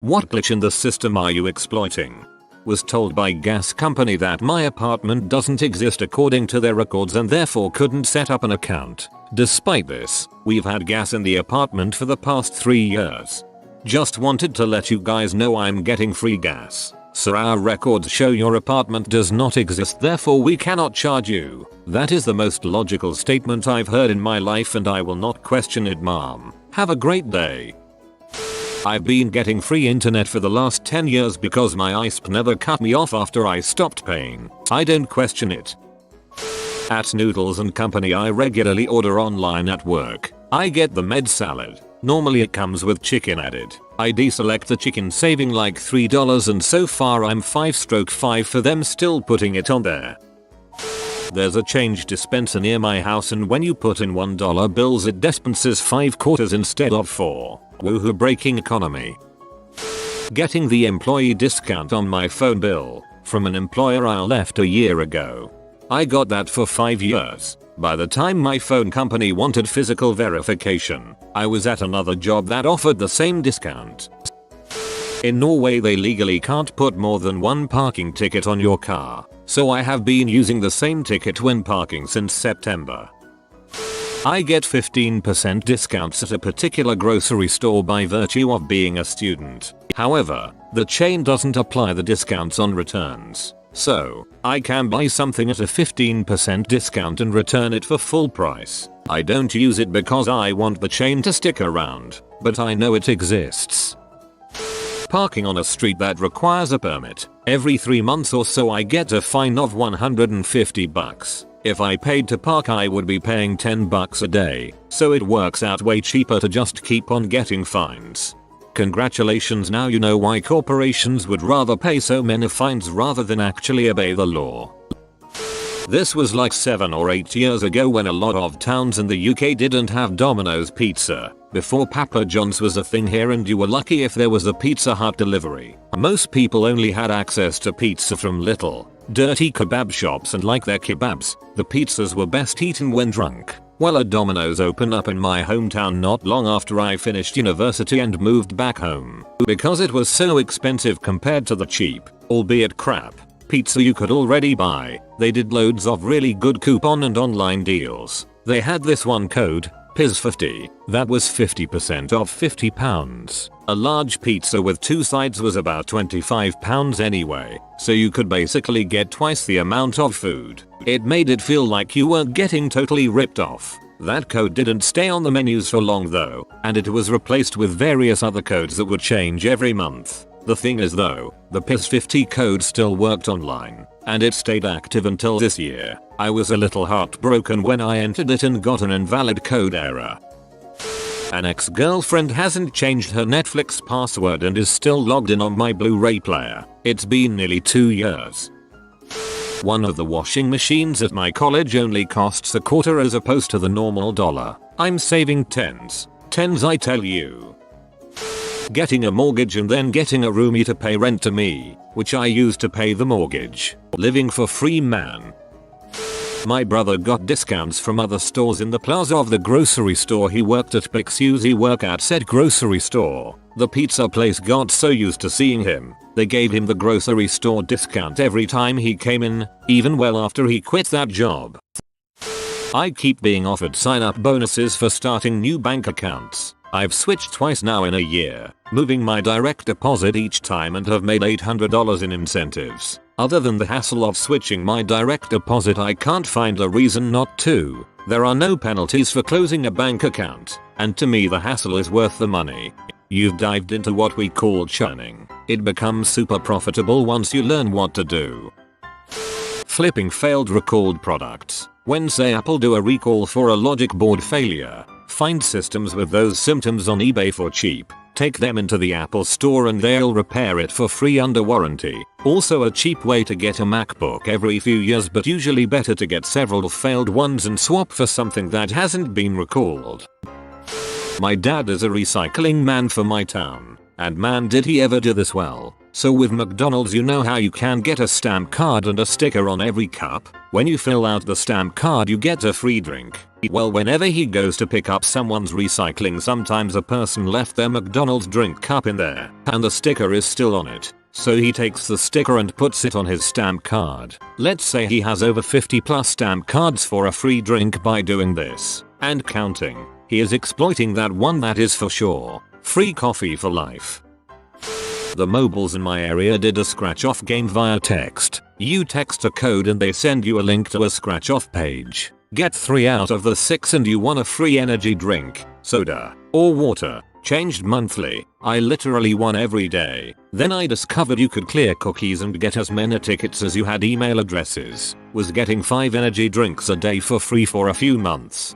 What glitch in the system are you exploiting? Was told by gas company that my apartment doesn't exist according to their records and therefore couldn't set up an account. Despite this, we've had gas in the apartment for the past 3 years. Just wanted to let you guys know I'm getting free gas. So our records show your apartment does not exist, therefore we cannot charge you. That is the most logical statement I've heard in my life and I will not question it, mom. Have a great day. I've been getting free internet for the last 10 years because my ISP never cut me off after I stopped paying. I don't question it. At Noodles and Company I regularly order online at work. I get the med salad. Normally it comes with chicken added. I deselect the chicken, saving like $3, and so far I'm 5/5 for them still putting it on there. There's a change dispenser near my house and when you put in $1 bills it dispenses 5 quarters instead of 4. Woohoo, breaking economy. Getting the employee discount on my phone bill from an employer I left a year ago. I got that for 5 years. By the time my phone company wanted physical verification, I was at another job that offered the same discount. In Norway they legally can't put more than 1 parking ticket on your car, so I have been using the same ticket when parking since September. I get 15% discounts at a particular grocery store by virtue of being a student. However, the chain doesn't apply the discounts on returns. So, I can buy something at a 15% discount and return it for full price. I don't use it because I want the chain to stick around, but I know it exists. Parking on a street that requires a permit. Every 3 months or so I get a fine of $150. If I paid to park I would be paying $10 a day, so it works out way cheaper to just keep on getting fines. Congratulations, now you know why corporations would rather pay so many fines rather than actually obey the law. This was like 7 or 8 years ago when a lot of towns in the UK didn't have Domino's pizza, before Papa John's was a thing here and you were lucky if there was a Pizza Hut delivery. Most people only had access to pizza from little, dirty kebab shops, and like their kebabs, the pizzas were best eaten when drunk. Well, a Domino's opened up in my hometown not long after I finished university and moved back home. Because it was so expensive compared to the cheap, albeit crap, pizza you could already buy, they did loads of really good coupon and online deals. They had this one code, PIS50, that was 50% off £50. A large pizza with 2 sides was about £25 anyway, so you could basically get twice the amount of food. It made it feel like you weren't getting totally ripped off. That code didn't stay on the menus for long though, and it was replaced with various other codes that would change every month. The thing is though, the PIS50 code still worked online, and it stayed active until this year. I was a little heartbroken when I entered it and got an invalid code error. An ex-girlfriend hasn't changed her Netflix password and is still logged in on my Blu-ray player. It's been nearly 2 years. One of the washing machines at my college only costs a quarter as opposed to the normal $1. I'm saving tens I tell you. Getting a mortgage and then getting a roomie to pay rent to me, which I use to pay the mortgage. Living for free, man. My brother got discounts from other stores in the plaza of the grocery store he worked at because he worked at said grocery store. The pizza place got so used to seeing him, they gave him the grocery store discount every time he came in, even well after he quit that job. I keep being offered sign-up bonuses for starting new bank accounts. I've switched twice now in a year, moving my direct deposit each time and have made $800 in incentives. Other than the hassle of switching my direct deposit, I can't find a reason not to. There are no penalties for closing a bank account, and to me the hassle is worth the money. You've dived into what we call churning. It becomes super profitable once you learn what to do. Flipping failed recalled products. When say Apple do a recall for a logic board failure, find systems with those symptoms on eBay for cheap, take them into the Apple store and they'll repair it for free under warranty. Also a cheap way to get a MacBook every few years, but usually better to get several failed ones and swap for something that hasn't been recalled. My dad is a recycling man for my town, and man did he ever do this well. So with McDonald's, you know how you can get a stamp card and a sticker on every cup? When you fill out the stamp card you get a free drink. Well, whenever he goes to pick up someone's recycling, sometimes a person left their McDonald's drink cup in there and the sticker is still on it. So he takes the sticker and puts it on his stamp card. Let's say he has over 50 plus stamp cards for a free drink. By doing this and counting, he is exploiting that one, that is for sure. Free coffee for life. The mobiles in my area did a scratch off game via text. You text a code and they send you a link to a scratch off page. Get 3 out of the 6 and you won a free energy drink, soda, or water. Changed monthly. I literally won every day. Then I discovered you could clear cookies and get as many tickets as you had email addresses. Was getting 5 energy drinks a day for free for a few months.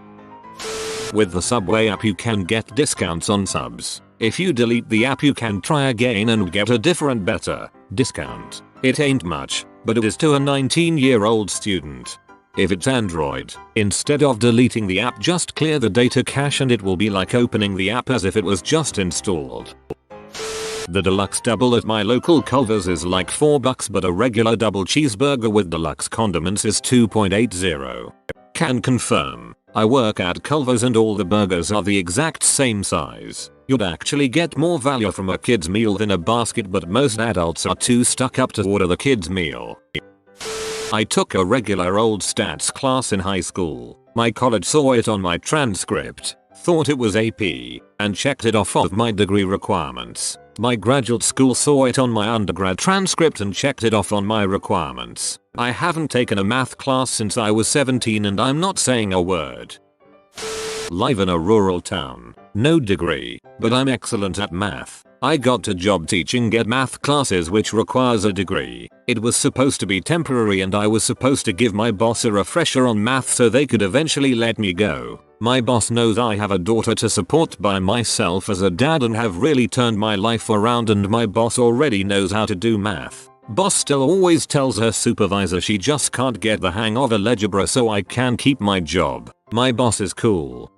With the Subway app you can get discounts on subs. If you delete the app you can try again and get a different better discount. It ain't much, but it is to a 19-year-old student. If it's Android, instead of deleting the app just clear the data cache and it will be like opening the app as if it was just installed. The deluxe double at my local Culver's is like $4, but a regular double cheeseburger with deluxe condiments is $2.80. Can confirm. I work at Culver's and all the burgers are the exact same size. You'd actually get more value from a kid's meal than a basket, but most adults are too stuck up to order the kid's meal. I took a regular old stats class in high school. My college saw it on my transcript, thought it was AP, and checked it off of my degree requirements. My graduate school saw it on my undergrad transcript and checked it off on my requirements. I haven't taken a math class since I was 17 and I'm not saying a word. Live in a rural town. No degree, but I'm excellent at math. I got a job teaching at math classes which requires a degree. It was supposed to be temporary and I was supposed to give my boss a refresher on math so they could eventually let me go. My boss knows I have a daughter to support by myself as a dad and have really turned my life around, and my boss already knows how to do math. Boss still always tells her supervisor she just can't get the hang of algebra so I can keep my job. My boss is cool.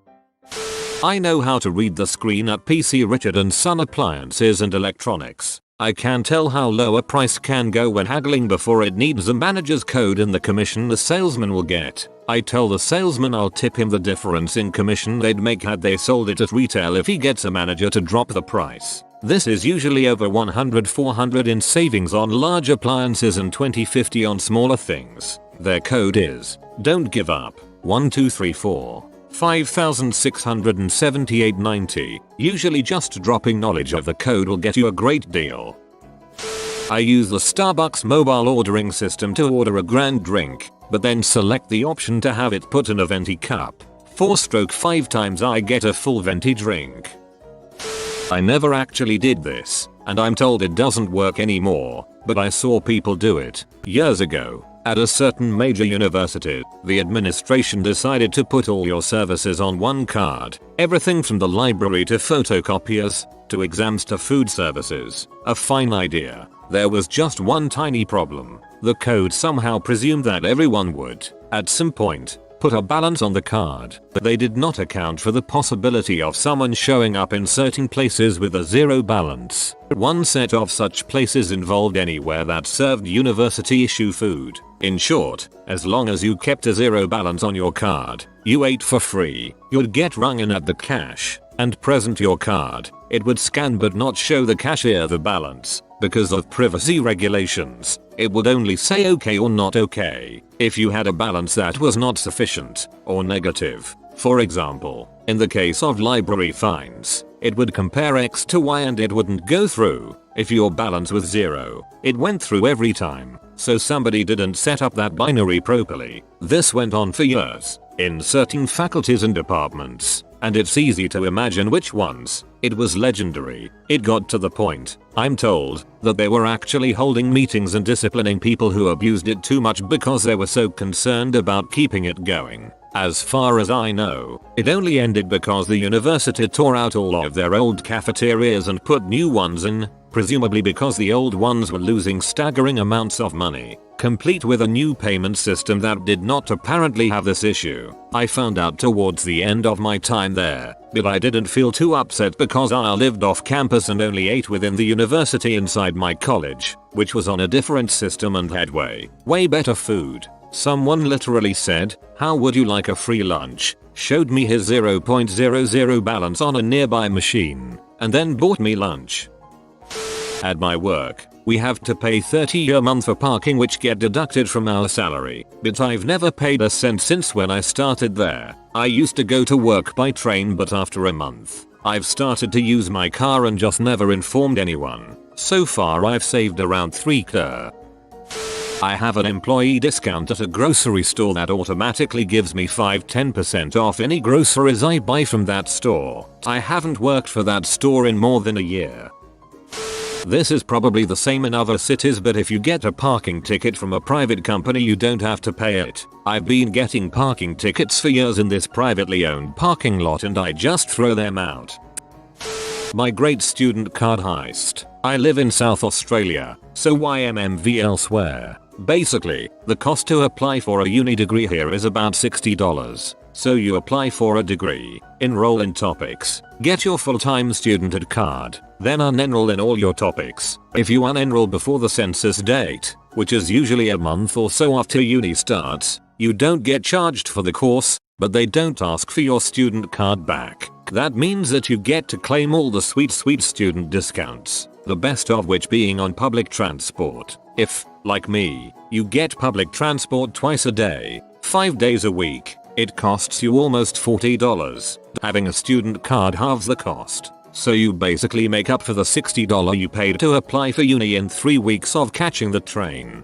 I know how to read the screen at PC Richard & Son Appliances and Electronics. I can tell how low a price can go when haggling before it needs the manager's code and the commission the salesman will get. I tell the salesman I'll tip him the difference in commission they'd make had they sold it at retail if he gets a manager to drop the price. This is usually over $100-400 in savings on large appliances and $20-50 on smaller things. Their code is don't give up. 1234. 5678.90. Usually just dropping knowledge of the code will get you a great deal. I use the Starbucks mobile ordering system to order a grand drink, but then select the option to have it put in a venti cup. 4/5 times I get a full venti drink. I never actually did this, and I'm told it doesn't work anymore, but I saw people do it years ago. At a certain major university, the administration decided to put all your services on one card. Everything from the library to photocopiers, to exams to food services. A fine idea. There was just one tiny problem. The code somehow presumed that everyone would, at some point, put a balance on the card, but they did not account for the possibility of someone showing up in certain places with a zero balance. One set of such places involved anywhere that served university issue food. In short, as long as you kept a zero balance on your card, you ate for free. You'd get rung in at the cash and present your card. It would scan but not show the cashier the balance. Because of privacy regulations, it would only say okay or not okay if you had a balance that was not sufficient or negative. For example, in the case of library fines, it would compare X to Y and it wouldn't go through if your balance was 0. It went through every time, so somebody didn't set up that binary properly. This went on for years in certain faculties and departments, and it's easy to imagine which ones. It was legendary. It got to the point, I'm told, that they were actually holding meetings and disciplining people who abused it too much because they were so concerned about keeping it going. As far as I know, it only ended because the university tore out all of their old cafeterias and put new ones in. presumably because the old ones were losing staggering amounts of money, complete with a new payment system that did not apparently have this issue. I found out towards the end of my time there, but I didn't feel too upset because I lived off campus and only ate within the university inside my college, which was on a different system and had way better food. Someone literally said, "How would you like a free lunch?" Showed me his 0.00 balance on a nearby machine, and then bought me lunch. At my work, we have to pay $30 a month for parking which get deducted from our salary, but I've never paid a cent since when I started there. I used to go to work by train, but after a month, I've started to use my car and just never informed anyone. So far I've saved around $3K. I have an employee discount at a grocery store that automatically gives me 5-10% off any groceries I buy from that store. I haven't worked for that store in more than a year. This is probably the same in other cities, but if you get a parking ticket from a private company you don't have to pay it. I've been getting parking tickets for years in this privately owned parking lot and I just throw them out. My great student card heist. I live in South Australia, so YMMV elsewhere. Basically, the cost to apply for a uni degree here is about $60. So you apply for a degree, enroll in topics, get your full-time student card, then unenroll in all your topics. If you unenroll before the census date, which is usually a month or so after uni starts, you don't get charged for the course, but they don't ask for your student card back. That means that you get to claim all the sweet student discounts, the best of which being on public transport. If, like me, you get public transport twice a day, 5 days a week, it costs you almost $40. Having a student card halves the cost, so you basically make up for the $60 you paid to apply for uni in 3 weeks of catching the train.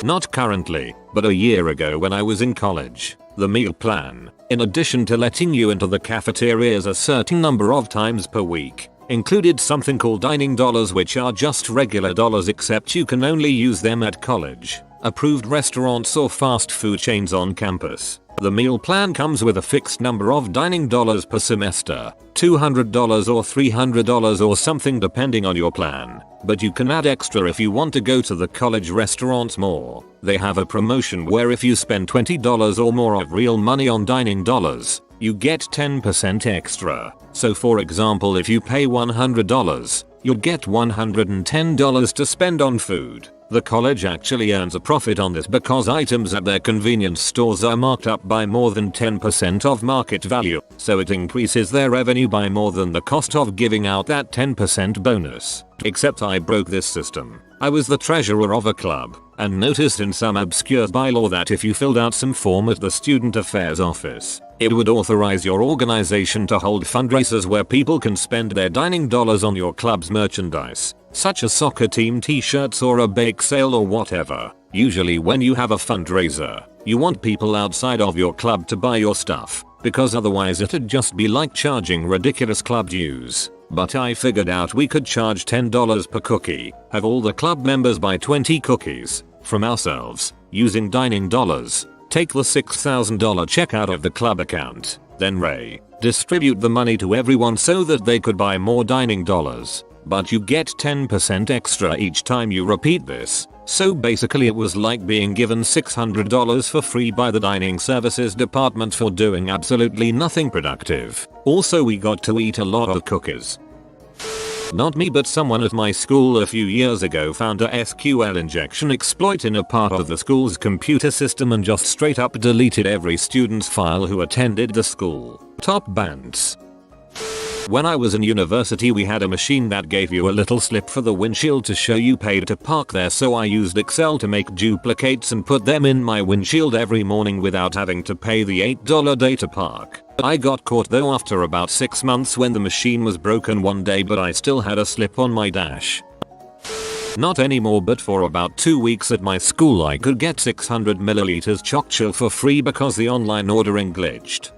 Not currently, but a year ago when I was in college, the meal plan, in addition to letting you into the cafeterias a certain number of times per week, included something called dining dollars, which are just regular dollars except you can only use them at college, approved restaurants or fast food chains on campus. The meal plan comes with a fixed number of dining dollars per semester, $200 or $300 or something depending on your plan, but you can add extra if you want to go to the college restaurants more. They have a promotion where if you spend $20 or more of real money on dining dollars, you get 10% extra. So for example, if you pay $100, you'll get $110 to spend on food. The college actually earns a profit on this because items at their convenience stores are marked up by more than 10% of market value, so it increases their revenue by more than the cost of giving out that 10% bonus. Except I broke this system. I was the treasurer of a club, and noticed in some obscure bylaw that if you filled out some form at the student affairs office, it would authorize your organization to hold fundraisers where people can spend their dining dollars on your club's merchandise, such as soccer team t-shirts or a bake sale or whatever. Usually when you have a fundraiser, you want people outside of your club to buy your stuff, because otherwise it'd just be like charging ridiculous club dues. But I figured out we could charge $10 per cookie, have all the club members buy 20 cookies from ourselves, using dining dollars, take the $6,000 check out of the club account, then distribute the money to everyone so that they could buy more dining dollars. But you get 10% extra each time you repeat this. So basically it was like being given $600 for free by the dining services department for doing absolutely nothing productive. Also we got to eat a lot of cookies. Not me, but someone at my school a few years ago found a SQL injection exploit in a part of the school's computer system and just straight up deleted every student's file who attended the school. Top bands. When I was in university we had a machine that gave you a little slip for the windshield to show you paid to park there, so I used Excel to make duplicates and put them in my windshield every morning without having to pay the $8 day to park. I got caught though after about 6 months when the machine was broken one day, but I still had a slip on my dash. Not anymore, but for about 2 weeks at my school I could get 600 milliliters choc chill for free because the online ordering glitched.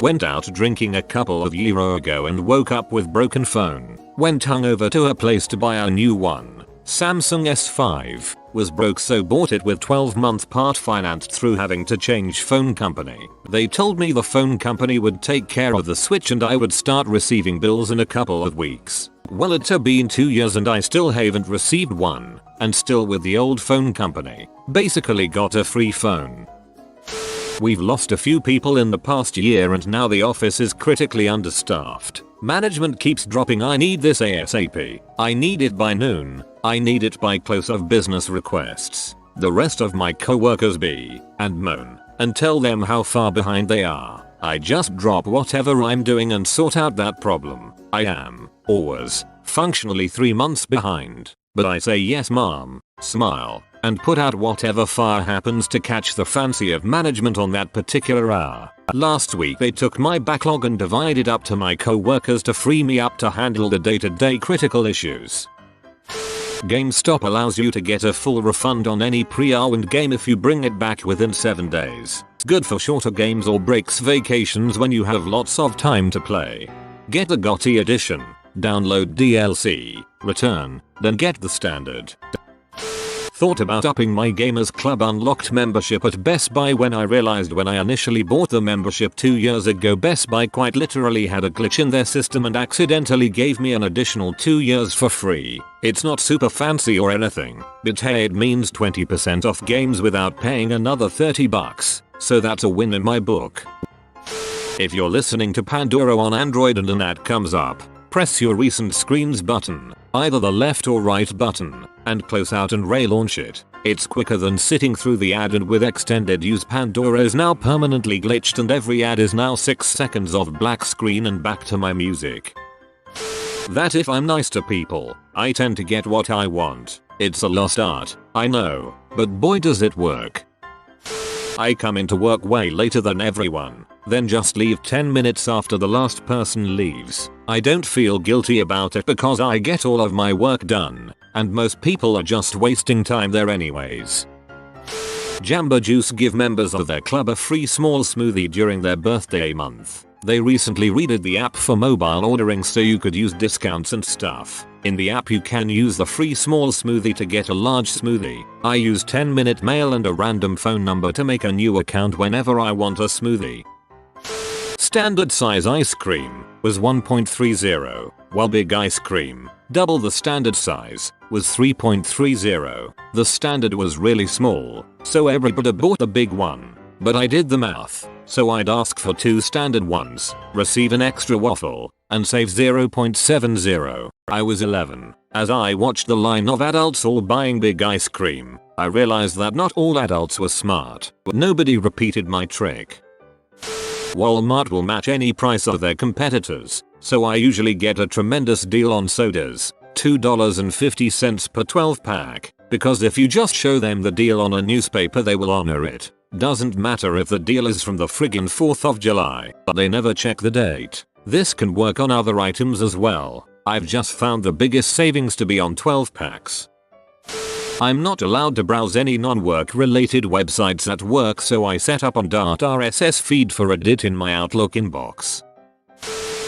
Went out drinking a couple of years ago and woke up with broken phone. Went hungover to a place to buy a new one. Samsung S5 was broke, so bought it with 12-month part financed through having to change phone company. They told me the phone company would take care of the switch and I would start receiving bills in a couple of weeks. Well, it's been 2 years and I still haven't received one, and still with the old phone company. Basically got a free phone. We've lost a few people in the past year and now the office is critically understaffed. Management keeps dropping I need this ASAP. I need it by noon. I need it by close of business requests. The rest of my coworkers be and moan and tell them how far behind they are. I just drop whatever I'm doing and sort out that problem. I am always functionally 3 months behind, but I say yes mom, smile, and put out whatever fire happens to catch the fancy of management on that particular hour. Last week they took my backlog and divided up to my co-workers to free me up to handle the day-to-day critical issues. GameStop allows you to get a full refund on any pre-owned game if you bring it back within 7 days. It's good for shorter games or breaks vacations when you have lots of time to play. Get the GOTY edition, download DLC, return, then get the standard. Thought about upping my Gamers Club Unlocked membership at Best Buy when I realized when I initially bought the membership 2 years ago Best Buy quite literally had a glitch in their system and accidentally gave me an additional 2 years for free. It's not super fancy or anything, but hey, it means 20% off games without paying another $30, so that's a win in my book. If you're listening to Pandora on Android and an ad comes up, press your recent screens button, either the left or right button, and close out and relaunch it. It's quicker than sitting through the ad, and with extended use Pandora is now permanently glitched and every ad is now 6 seconds of black screen and back to my music. That if I'm nice to people, I tend to get what I want. It's a lost art, I know, but boy does it work. I come into work way later than everyone, then just leave 10 minutes after the last person leaves. I don't feel guilty about it because I get all of my work done, and most people are just wasting time there anyways. Jamba Juice give members of their club a free small smoothie during their birthday month. They recently redid the app for mobile ordering so you could use discounts and stuff. In the app you can use the free small smoothie to get a large smoothie. I use 10-minute mail and a random phone number to make a new account whenever I want a smoothie. Standard size ice cream was 1.30, while big ice cream, double the standard size, was 3.30. The standard was really small, so everybody bought the big one. But I did the math, so I'd ask for 2 standard ones, receive an extra waffle, and save 0.70. I was 11. As I watched the line of adults all buying big ice cream, I realized that not all adults were smart, but nobody repeated my trick. Walmart will match any price of their competitors, so I usually get a tremendous deal on sodas, $2.50 per 12 pack, because if you just show them the deal on a newspaper they will honor it. Doesn't matter if the deal is from the friggin' 4th of July, but they never check the date. This can work on other items as well. I've just found the biggest savings to be on 12 packs. I'm not allowed to browse any non-work related websites at work, so I set up a .rss feed for Reddit in my Outlook inbox.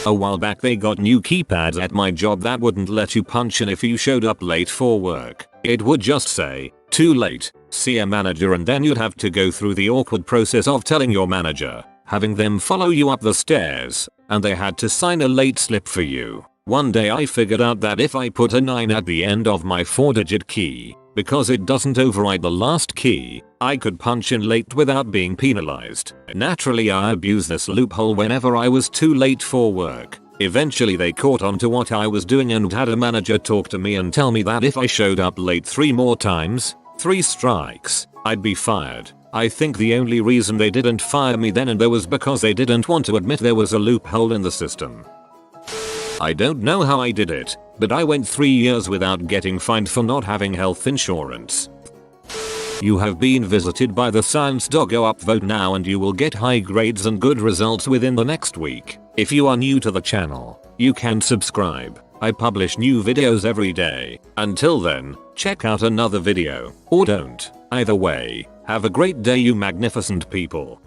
A while back they got new keypads at my job that wouldn't let you punch in if you showed up late for work. It would just say, "Too late, see a manager," and then you'd have to go through the awkward process of telling your manager, having them follow you up the stairs, and they had to sign a late slip for you. One day I figured out that if I put a 9 at the end of my 4-digit key, because it doesn't override the last key, I could punch in late without being penalized. Naturally I abused this loophole whenever I was too late for work. Eventually they caught on to what I was doing and had a manager talk to me and tell me that if I showed up late 3 more times, 3 strikes, I'd be fired. I think the only reason they didn't fire me then and there was because they didn't want to admit there was a loophole in the system. I don't know how I did it, but I went 3 years without getting fined for not having health insurance. You have been visited by the science doggo. Upvote now and you will get high grades and good results within the next week. If you are new to the channel, you can subscribe. I publish new videos every day. Until then, check out another video, or don't. Either way, have a great day you magnificent people.